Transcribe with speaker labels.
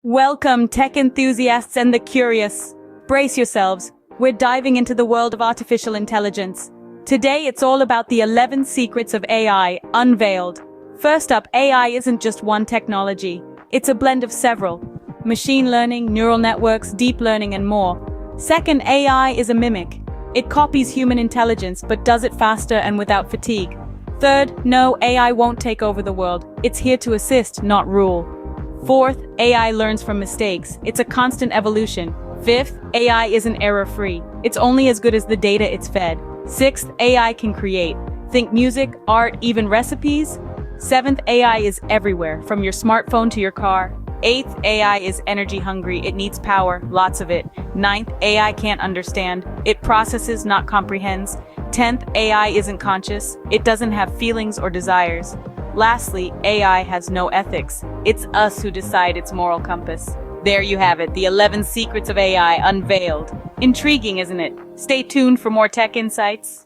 Speaker 1: Welcome, tech enthusiasts and the curious. Brace yourselves. We're diving into the world of artificial intelligence. Today, it's all about the 11 secrets of AI, unveiled. First up, AI isn't just one technology. It's a blend of several. Machine learning, neural networks, deep learning, and more. Second, AI is a mimic. It copies human intelligence, but does it faster and without fatigue. Third, no, AI won't take over the world. It's here to assist, not rule. Fourth, AI learns from mistakes. It's a constant evolution. Fifth, AI isn't error-free. It's only as good as the data it's fed. Sixth, AI can create. Think music, art, even recipes. Seventh, AI is everywhere, from your smartphone to your car. Eighth, AI is energy hungry. It needs power, lots of it. Ninth, AI can't understand. It processes, not comprehends. 10th, AI isn't conscious. It doesn't have feelings or desires. Lastly, AI has no ethics. It's us who decide its moral compass. There you have it, the 11 secrets of AI unveiled. Intriguing, isn't it? Stay tuned for more tech insights.